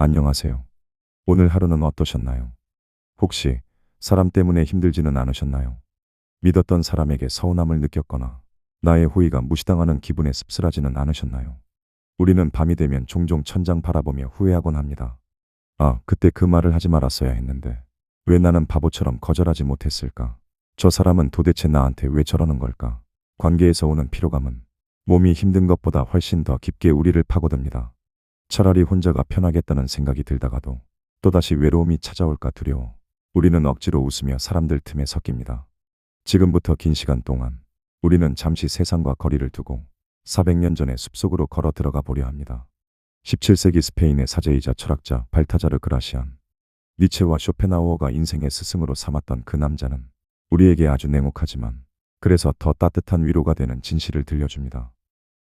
안녕하세요. 오늘 하루는 어떠셨나요? 혹시 사람 때문에 힘들지는 않으셨나요? 믿었던 사람에게 서운함을 느꼈거나 나의 호의가 무시당하는 기분에 씁쓸하지는 않으셨나요? 우리는 밤이 되면 종종 천장 바라보며 후회하곤 합니다. 아, 그때 그 말을 하지 말았어야 했는데 왜 나는 바보처럼 거절하지 못했을까? 저 사람은 도대체 나한테 왜 저러는 걸까? 관계에서 오는 피로감은 몸이 힘든 것보다 훨씬 더 깊게 우리를 파고듭니다. 차라리 혼자가 편하겠다는 생각이 들다가도 또다시 외로움이 찾아올까 두려워 우리는 억지로 웃으며 사람들 틈에 섞입니다. 지금부터 긴 시간 동안 우리는 잠시 세상과 거리를 두고 400년 전의 숲속으로 걸어 들어가 보려 합니다. 17세기 스페인의 사제이자 철학자 발타자르 그라시안, 니체와 쇼펜하우어가 인생의 스승으로 삼았던 그 남자는 우리에게 아주 냉혹하지만 그래서 더 따뜻한 위로가 되는 진실을 들려줍니다.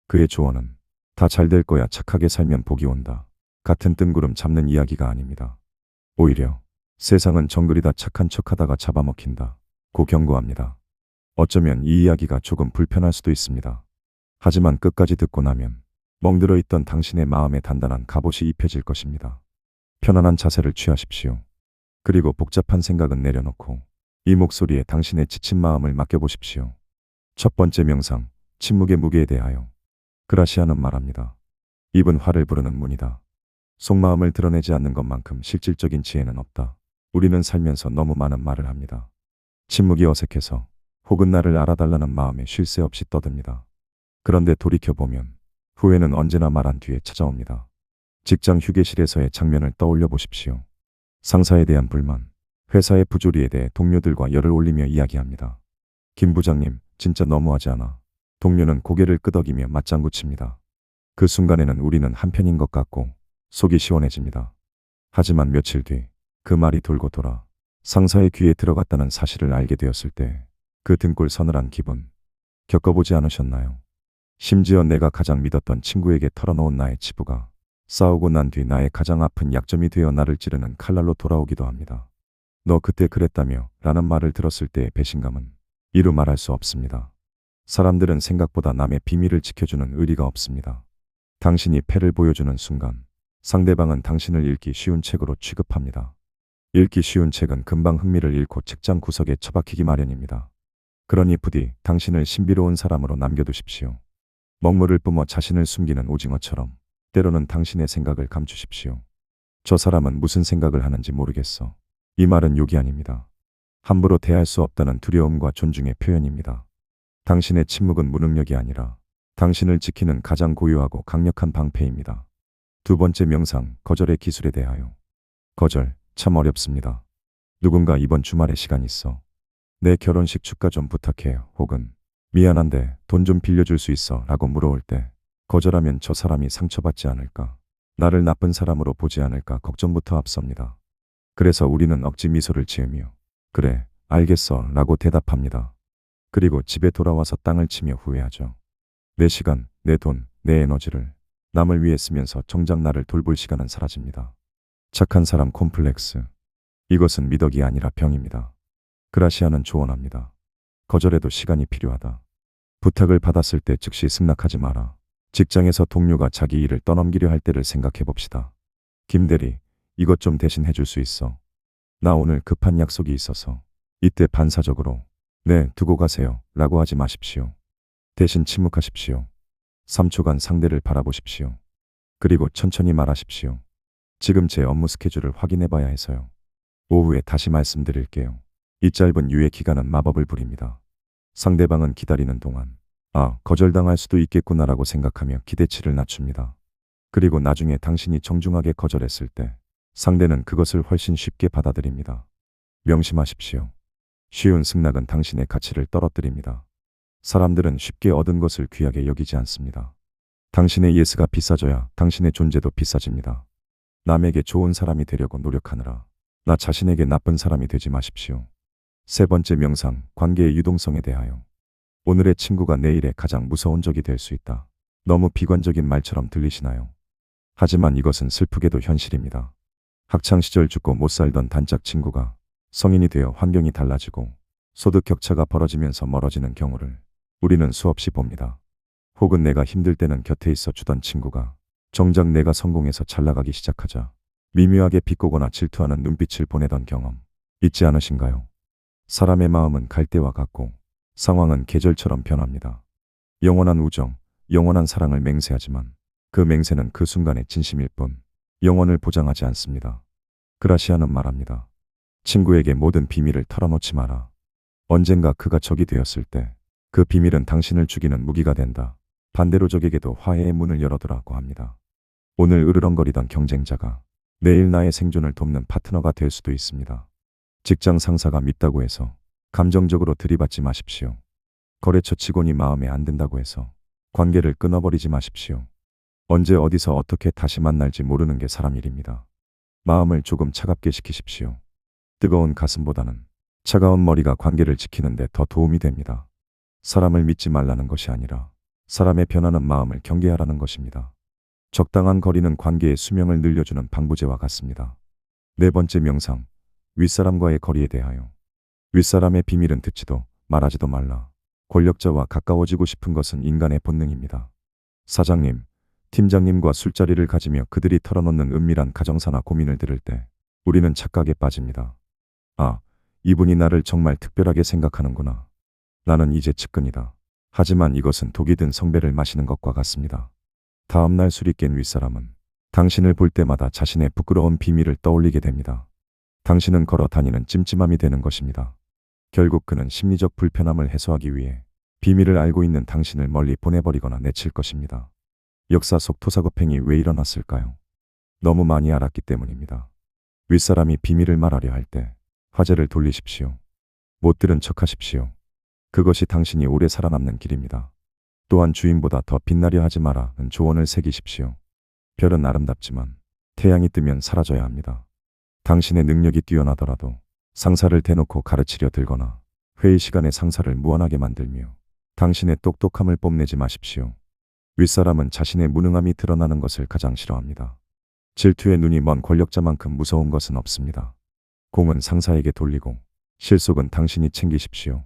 그의 조언은 다 잘 될 거야, 착하게 살면 복이 온다 같은 뜬구름 잡는 이야기가 아닙니다. 오히려 세상은 정글이다, 착한 척하다가 잡아먹힌다 고 경고합니다. 어쩌면 이 이야기가 조금 불편할 수도 있습니다. 하지만 끝까지 듣고 나면 멍들어 있던 당신의 마음에 단단한 갑옷이 입혀질 것입니다. 편안한 자세를 취하십시오. 그리고 복잡한 생각은 내려놓고 이 목소리에 당신의 지친 마음을 맡겨보십시오. 첫 번째 명상, 침묵의 무게에 대하여. 그라시아는 말합니다. 입은 화를 부르는 문이다. 속마음을 드러내지 않는 것만큼 실질적인 지혜는 없다. 우리는 살면서 너무 많은 말을 합니다. 침묵이 어색해서 혹은 나를 알아달라는 마음에 쉴 새 없이 떠듭니다. 그런데 돌이켜보면 후회는 언제나 말한 뒤에 찾아옵니다. 직장 휴게실에서의 장면을 떠올려 보십시오. 상사에 대한 불만, 회사의 부조리에 대해 동료들과 열을 올리며 이야기합니다. 김 부장님, 진짜 너무하지 않아? 동료는 고개를 끄덕이며 맞장구 칩니다. 그 순간에는 우리는 한편인 것 같고 속이 시원해집니다. 하지만 며칠 뒤 그 말이 돌고 돌아 상사의 귀에 들어갔다는 사실을 알게 되었을 때 그 등골 서늘한 기분 겪어보지 않으셨나요? 심지어 내가 가장 믿었던 친구에게 털어놓은 나의 치부가 싸우고 난 뒤 나의 가장 아픈 약점이 되어 나를 찌르는 칼날로 돌아오기도 합니다. 너 그때 그랬다며 라는 말을 들었을 때의 배신감은 이루 말할 수 없습니다. 사람들은 생각보다 남의 비밀을 지켜주는 의리가 없습니다. 당신이 패를 보여주는 순간 상대방은 당신을 읽기 쉬운 책으로 취급합니다. 읽기 쉬운 책은 금방 흥미를 잃고 책장 구석에 처박히기 마련입니다. 그러니 부디 당신을 신비로운 사람으로 남겨두십시오. 먹물을 뿜어 자신을 숨기는 오징어처럼 때로는 당신의 생각을 감추십시오. 저 사람은 무슨 생각을 하는지 모르겠어. 이 말은 욕이 아닙니다. 함부로 대할 수 없다는 두려움과 존중의 표현입니다. 당신의 침묵은 무능력이 아니라 당신을 지키는 가장 고유하고 강력한 방패입니다. 두 번째 명상, 거절의 기술에 대하여. 거절, 참 어렵습니다. 누군가 이번 주말에 시간 있어? 내 결혼식 축가 좀 부탁해. 혹은 미안한데 돈 좀 빌려줄 수 있어? 라고 물어올 때 거절하면 저 사람이 상처받지 않을까? 나를 나쁜 사람으로 보지 않을까 걱정부터 앞섭니다. 그래서 우리는 억지 미소를 지으며 그래, 알겠어 라고 대답합니다. 그리고 집에 돌아와서 땅을 치며 후회하죠. 내 시간, 내 돈, 내 에너지를 남을 위해 쓰면서 정작 나를 돌볼 시간은 사라집니다. 착한 사람 콤플렉스. 이것은 미덕이 아니라 병입니다. 그라시아는 조언합니다. 거절해도 시간이 필요하다. 부탁을 받았을 때 즉시 승낙하지 마라. 직장에서 동료가 자기 일을 떠넘기려 할 때를 생각해 봅시다. 김 대리, 이것 좀 대신 해줄 수 있어? 나 오늘 급한 약속이 있어서. 이때 반사적으로 네, 두고 가세요 라고 하지 마십시오. 대신 침묵하십시오. 3초간 상대를 바라보십시오. 그리고 천천히 말하십시오. 지금 제 업무 스케줄을 확인해 봐야 해서요. 오후에 다시 말씀드릴게요. 이 짧은 유예 기간은 마법을 부립니다. 상대방은 기다리는 동안 아, 거절당할 수도 있겠구나라고 생각하며 기대치를 낮춥니다. 그리고 나중에 당신이 정중하게 거절했을 때 상대는 그것을 훨씬 쉽게 받아들입니다. 명심하십시오. 쉬운 승낙은 당신의 가치를 떨어뜨립니다. 사람들은 쉽게 얻은 것을 귀하게 여기지 않습니다. 당신의 예스가 비싸져야 당신의 존재도 비싸집니다. 남에게 좋은 사람이 되려고 노력하느라 나 자신에게 나쁜 사람이 되지 마십시오. 세 번째 명상, 관계의 유동성에 대하여. 오늘의 친구가 내일의 가장 무서운 적이 될 수 있다. 너무 비관적인 말처럼 들리시나요? 하지만 이것은 슬프게도 현실입니다. 학창시절 죽고 못 살던 단짝 친구가 성인이 되어 환경이 달라지고 소득 격차가 벌어지면서 멀어지는 경우를 우리는 수없이 봅니다. 혹은 내가 힘들 때는 곁에 있어 주던 친구가 정작 내가 성공해서 잘 나가기 시작하자 미묘하게 비꼬거나 질투하는 눈빛을 보내던 경험 잊지 않으신가요? 사람의 마음은 갈대와 같고 상황은 계절처럼 변합니다. 영원한 우정, 영원한 사랑을 맹세하지만 그 맹세는 그 순간의 진심일 뿐 영원을 보장하지 않습니다. 그라시아는 말합니다. 친구에게 모든 비밀을 털어놓지 마라. 언젠가 그가 적이 되었을 때 그 비밀은 당신을 죽이는 무기가 된다. 반대로 적에게도 화해의 문을 열어두라고 합니다. 오늘 으르렁거리던 경쟁자가 내일 나의 생존을 돕는 파트너가 될 수도 있습니다. 직장 상사가 밉다고 해서 감정적으로 들이받지 마십시오. 거래처 직원이 마음에 안 든다고 해서 관계를 끊어버리지 마십시오. 언제 어디서 어떻게 다시 만날지 모르는 게 사람 일입니다. 마음을 조금 차갑게 시키십시오. 뜨거운 가슴보다는 차가운 머리가 관계를 지키는 데 더 도움이 됩니다. 사람을 믿지 말라는 것이 아니라 사람의 변하는 마음을 경계하라는 것입니다. 적당한 거리는 관계의 수명을 늘려주는 방부제와 같습니다. 네 번째 명상, 윗사람과의 거리에 대하여. 윗사람의 비밀은 듣지도 말하지도 말라. 권력자와 가까워지고 싶은 것은 인간의 본능입니다. 사장님, 팀장님과 술자리를 가지며 그들이 털어놓는 은밀한 가정사나 고민을 들을 때 우리는 착각에 빠집니다. 아, 이분이 나를 정말 특별하게 생각하는구나. 나는 이제 측근이다. 하지만 이것은 독이 든 성배를 마시는 것과 같습니다. 다음날 술이 깬 윗사람은 당신을 볼 때마다 자신의 부끄러운 비밀을 떠올리게 됩니다. 당신은 걸어 다니는 찜찜함이 되는 것입니다. 결국 그는 심리적 불편함을 해소하기 위해 비밀을 알고 있는 당신을 멀리 보내버리거나 내칠 것입니다. 역사 속 토사구팽이 왜 일어났을까요? 너무 많이 알았기 때문입니다. 윗사람이 비밀을 말하려 할 때 화제를 돌리십시오. 못 들은 척하십시오. 그것이 당신이 오래 살아남는 길입니다. 또한 주인보다 더 빛나려 하지 마라는 조언을 새기십시오. 별은 아름답지만 태양이 뜨면 사라져야 합니다. 당신의 능력이 뛰어나더라도 상사를 대놓고 가르치려 들거나 회의 시간에 상사를 무안하게 만들며 당신의 똑똑함을 뽐내지 마십시오. 윗사람은 자신의 무능함이 드러나는 것을 가장 싫어합니다. 질투의 눈이 먼 권력자만큼 무서운 것은 없습니다. 공은 상사에게 돌리고 실속은 당신이 챙기십시오.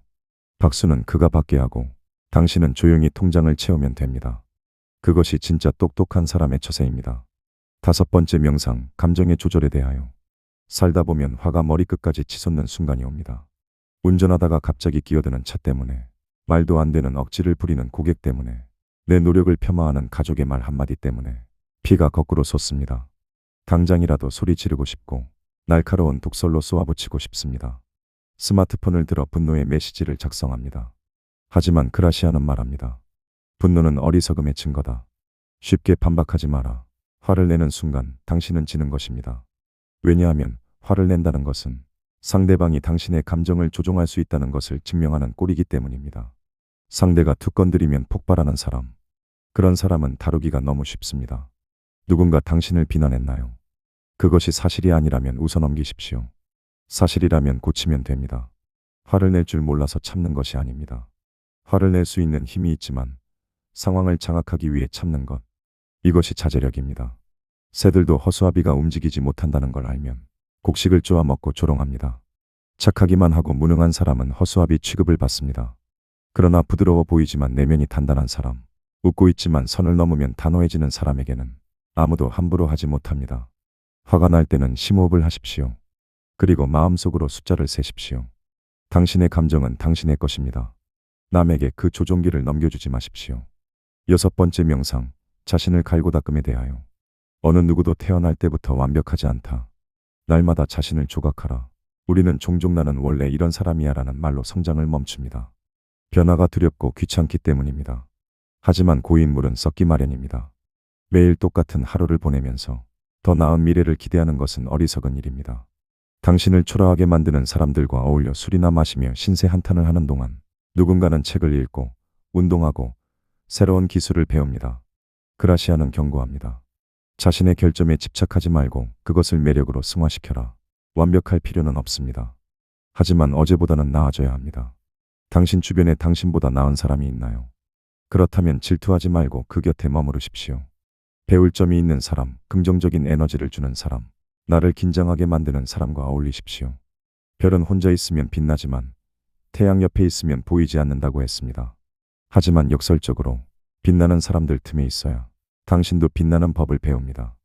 박수는 그가 받게 하고 당신은 조용히 통장을 채우면 됩니다. 그것이 진짜 똑똑한 사람의 처세입니다. 다섯 번째 명상, 감정의 조절에 대하여. 살다 보면 화가 머리끝까지 치솟는 순간이 옵니다. 운전하다가 갑자기 끼어드는 차 때문에, 말도 안 되는 억지를 부리는 고객 때문에, 내 노력을 폄하하는 가족의 말 한마디 때문에 피가 거꾸로 솟습니다. 당장이라도 소리 지르고 싶고 날카로운 독설로 쏘아붙이고 싶습니다. 스마트폰을 들어 분노의 메시지를 작성합니다. 하지만 그라시아는 말합니다. 분노는 어리석음의 증거다. 쉽게 반박하지 마라. 화를 내는 순간 당신은 지는 것입니다. 왜냐하면 화를 낸다는 것은 상대방이 당신의 감정을 조종할 수 있다는 것을 증명하는 꼴이기 때문입니다. 상대가 툭 건드리면 폭발하는 사람. 그런 사람은 다루기가 너무 쉽습니다. 누군가 당신을 비난했나요? 그것이 사실이 아니라면 웃어넘기십시오. 사실이라면 고치면 됩니다. 화를 낼 줄 몰라서 참는 것이 아닙니다. 화를 낼 수 있는 힘이 있지만 상황을 장악하기 위해 참는 것. 이것이 자제력입니다. 새들도 허수아비가 움직이지 못한다는 걸 알면 곡식을 쪼아 먹고 조롱합니다. 착하기만 하고 무능한 사람은 허수아비 취급을 받습니다. 그러나 부드러워 보이지만 내면이 단단한 사람, 웃고 있지만 선을 넘으면 단호해지는 사람에게는 아무도 함부로 하지 못합니다. 화가 날 때는 심호흡을 하십시오. 그리고 마음속으로 숫자를 세십시오. 당신의 감정은 당신의 것입니다. 남에게 그 조종기를 넘겨주지 마십시오. 여섯 번째 명상, 자신을 갈고 닦음에 대하여. 어느 누구도 태어날 때부터 완벽하지 않다. 날마다 자신을 조각하라. 우리는 종종 나는 원래 이런 사람이야 라는 말로 성장을 멈춥니다. 변화가 두렵고 귀찮기 때문입니다. 하지만 고인물은 썩기 마련입니다. 매일 똑같은 하루를 보내면서 더 나은 미래를 기대하는 것은 어리석은 일입니다. 당신을 초라하게 만드는 사람들과 어울려 술이나 마시며 신세 한탄을 하는 동안 누군가는 책을 읽고 운동하고 새로운 기술을 배웁니다. 그라시아는 경고합니다. 자신의 결점에 집착하지 말고 그것을 매력으로 승화시켜라. 완벽할 필요는 없습니다. 하지만 어제보다는 나아져야 합니다. 당신 주변에 당신보다 나은 사람이 있나요? 그렇다면 질투하지 말고 그 곁에 머무르십시오. 배울 점이 있는 사람, 긍정적인 에너지를 주는 사람, 나를 긴장하게 만드는 사람과 어울리십시오. 별은 혼자 있으면 빛나지만 태양 옆에 있으면 보이지 않는다고 했습니다. 하지만 역설적으로 빛나는 사람들 틈에 있어야 당신도 빛나는 법을 배웁니다.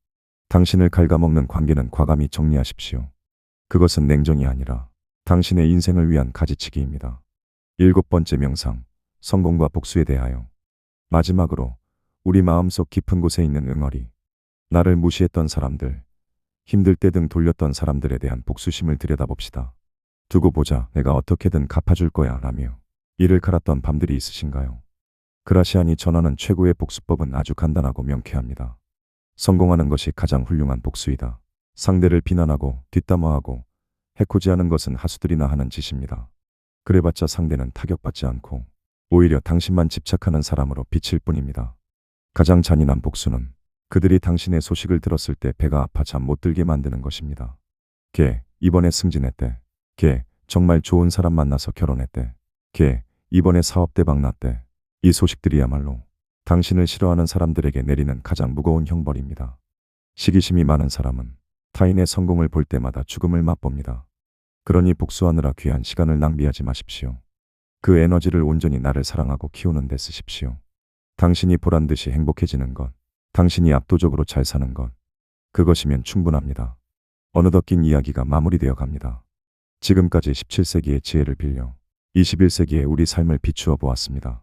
당신을 갉아먹는 관계는 과감히 정리하십시오. 그것은 냉정이 아니라 당신의 인생을 위한 가지치기입니다. 7번째 명상, 성공과 복수에 대하여. 마지막으로 우리 마음속 깊은 곳에 있는 응어리, 나를 무시했던 사람들, 힘들 때 등 돌렸던 사람들에 대한 복수심을 들여다봅시다. 두고 보자, 내가 어떻게든 갚아줄 거야 라며 이를 갈았던 밤들이 있으신가요? 그라시아니 전하는 최고의 복수법은 아주 간단하고 명쾌합니다. 성공하는 것이 가장 훌륭한 복수이다. 상대를 비난하고 뒷담화하고 해코지하는 것은 하수들이나 하는 짓입니다. 그래봤자 상대는 타격받지 않고 오히려 당신만 집착하는 사람으로 비칠 뿐입니다. 가장 잔인한 복수는 그들이 당신의 소식을 들었을 때 배가 아파 잠 못 들게 만드는 것입니다. 걔 이번에 승진했대. 걔 정말 좋은 사람 만나서 결혼했대. 걔 이번에 사업 대박 났대. 이 소식들이야말로 당신을 싫어하는 사람들에게 내리는 가장 무거운 형벌입니다. 시기심이 많은 사람은 타인의 성공을 볼 때마다 죽음을 맛봅니다. 그러니 복수하느라 귀한 시간을 낭비하지 마십시오. 그 에너지를 온전히 나를 사랑하고 키우는 데 쓰십시오. 당신이 보란 듯이 행복해지는 것, 당신이 압도적으로 잘 사는 것, 그것이면 충분합니다. 어느덧 긴 이야기가 마무리되어 갑니다. 지금까지 17세기의 지혜를 빌려 21세기의 우리 삶을 비추어 보았습니다.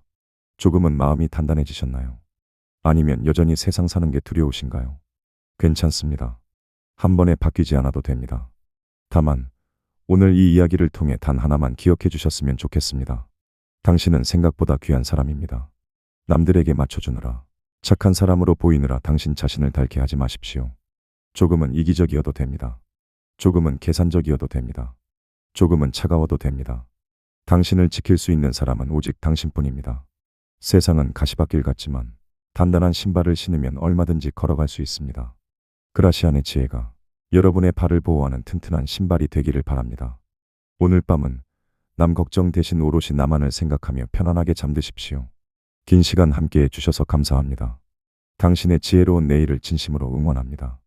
조금은 마음이 단단해지셨나요? 아니면 여전히 세상 사는 게 두려우신가요? 괜찮습니다. 한 번에 바뀌지 않아도 됩니다. 다만 오늘 이 이야기를 통해 단 하나만 기억해 주셨으면 좋겠습니다. 당신은 생각보다 귀한 사람입니다. 남들에게 맞춰주느라, 착한 사람으로 보이느라 당신 자신을 닳게 하지 마십시오. 조금은 이기적이어도 됩니다. 조금은 계산적이어도 됩니다. 조금은 차가워도 됩니다. 당신을 지킬 수 있는 사람은 오직 당신뿐입니다. 세상은 가시밭길 같지만 단단한 신발을 신으면 얼마든지 걸어갈 수 있습니다. 그라시안의 지혜가 여러분의 발을 보호하는 튼튼한 신발이 되기를 바랍니다. 오늘 밤은 남 걱정 대신 오롯이 나만을 생각하며 편안하게 잠드십시오. 긴 시간 함께해 주셔서 감사합니다. 당신의 지혜로운 내일을 진심으로 응원합니다.